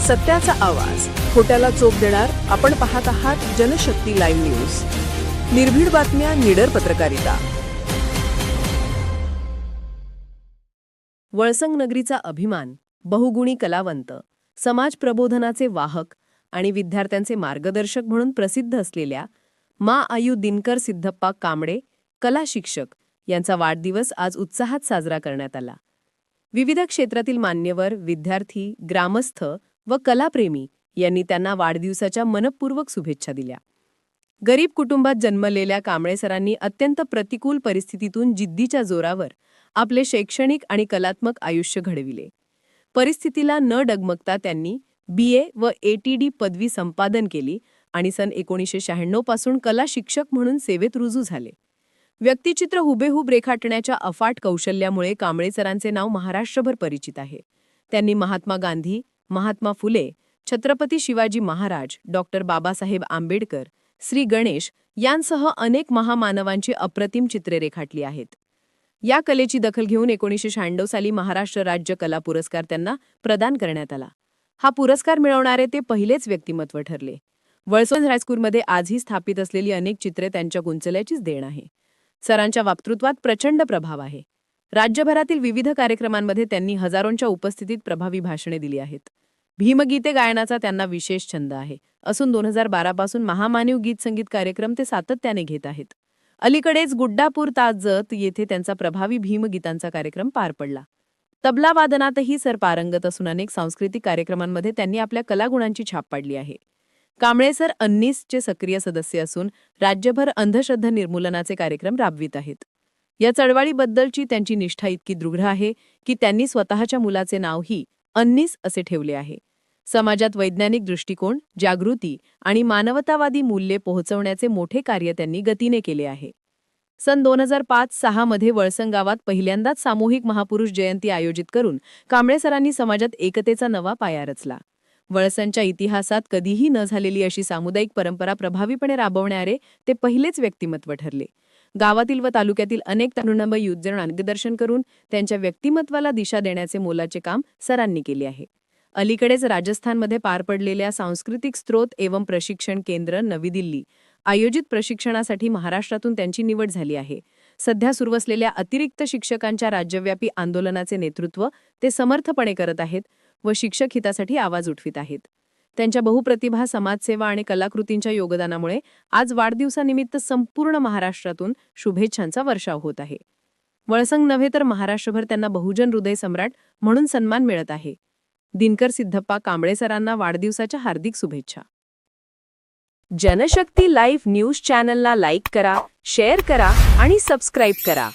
सत्याचा आवाज, खोट्याला चोप देणार. आपण पाहत आहात जनशक्ती लाईव्ह न्यूज. निर्भीड बातम्या, निडर पत्रकारिता. वळसंग नगरीचा अभिमान, बहुगुणी कलावंत, समाज प्रबोधनाचे वाहक आणि विद्यार्थ्यांचे मार्गदर्शक म्हणून प्रसिद्ध असलेल्या मा. आयु दिनकर सिद्धप्पा कांबळे, कला शिक्षक यांचा वाढदिवस आज उत्साहात साजरा करण्यात आला. विविध क्षेत्रातील मान्यवर, विद्यार्थी, ग्रामस्थ व कलाप्रेमी यांनी त्यांना वाढदिवसाच्या मनपूर्वक शुभेच्छा दिल्या. गरीब कुटुंबात जन्मलेल्या कांबळे सरांनी अत्यंत प्रतिकूल परिस्थितीतून जिद्दीच्या जोरावर आपले शैक्षणिक आणि कलात्मक आयुष्य घडविले. परिस्थितीला न डगमगता त्यांनी BA व ATD पदवी संपादन केली आणि सन 1996 पासून कला शिक्षक म्हणून सेवेत रुजू झाले. व्यक्तिचित्र हुबेहूब रेखाटण्याच्या अफाट कौशल्यामुळे कांबळे सरांचे नाव महाराष्ट्रभर परिचित आहे. त्यांनी महात्मा गांधी, महात्मा फुले, छत्रपती शिवाजी महाराज, डॉक्टर बाबासाहेब आंबेडकर, श्री गणेश यांसह अनेक महामानवांची अप्रतिम चित्रे रेखाटली आहेत. या कलेची दखल घेऊन 1996 साली महाराष्ट्र राज्य कला पुरस्कार त्यांना प्रदान करण्यात आला. हा पुरस्कार मिळवणारे ते पहिलेच व्यक्तिमत्व ठरले. वळसंग हायस्कूलमध्ये आजही स्थापित असलेली अनेक चित्रे त्यांच्या गुंचल्याचीच देण आहे. सरांच्या वक्तृत्वात प्रचंड प्रभाव आहे. राज्यभरातील विविध कार्यक्रमांमध्ये त्यांनी हजारोंच्या उपस्थितीत प्रभावी भाषणे दिली आहेत. भीमगीते गायनाचा त्यांना विशेष छंद आहे असून 2012 पासून महामानव गीत संगीत कार्यक्रम ते सातत्याने घेत आहेत. अलीकडेच गुड्डापूर ताजत येथे त्यांचा प्रभावी भीमगीतांचा कार्यक्रम पार पडला. तबला वादनातही सर पारंगत असून अनेक सांस्कृतिक कार्यक्रमांमध्ये त्यांनी आपल्या कलागुणांची छाप पाडली आहे. कांबळे सर अन्नीसचे सक्रिय सदस्य असून राज्यभर अंधश्रद्धा निर्मूलनाचे कार्यक्रम राबवित आहेत. या चळवळीबद्दलची त्यांची निष्ठा इतकी दृढ आहे की त्यांनी स्वतःच्या मुलाचे नावही अन्नीस असे ठेवले आहे. समाजात वैज्ञानिक दृष्टिकोन, जागृती आणि मानवतावादी मूल्ये पोहोचवण्याचे मोठे कार्य त्यांनी गतीने केले आहे. सन 2005-06 मध्ये वळसंग गावात पहिल्यांदाच सामूहिक महापुरुष जयंती आयोजित करून कांबळे सरांनी समाजात एकतेचा नवा पाया रचला. वळसंगच्या इतिहासात कधीही न झालेली अशी सामुदायिक परंपरा प्रभावीपणे राबवणारे ते पहिलेच व्यक्तिमत्व ठरले. गावातील व तालुक्यातील अनेक तरुणांना युद्धजन मार्गदर्शन करून त्यांच्या व्यक्तिमत्वाला दिशा देण्याचे मोलाचे काम सरांनी केले आहे. अलीकडेच राजस्थानमध्ये पार पडलेल्या सांस्कृतिक स्त्रोत एवं प्रशिक्षण केंद्र नवी दिल्ली आयोजित प्रशिक्षणासाठी महाराष्ट्रातून त्यांची निवड झाली आहे. सध्या सुरू असलेल्या अतिरिक्त शिक्षकांच्या राज्यव्यापी आंदोलनाचे नेतृत्व ते समर्थपणे करत आहेत व शिक्षक हितासाठी आवाज उठवित आहेत. त्यांच्या बहुप्रतिभा, समाजसेवा आणि कलाकृतींच्या योगदानामुळे आज वाढदिवसानिमित्त संपूर्ण महाराष्ट्रातून शुभेच्छांचा वर्षाव होत आहे. वळसंग नव्हे तर महाराष्ट्रभर त्यांना बहुजन हृदय सम्राट म्हणून सन्मान मिळत आहे. दिनकर सिद्धप्पा कांबळे सरांना वाढदिवसाच्या हार्दिक शुभेच्छा. जनशक्ती लाईव्ह न्यूज चॅनलला लाईक करा, शेअर करा आणि सबस्क्राईब करा.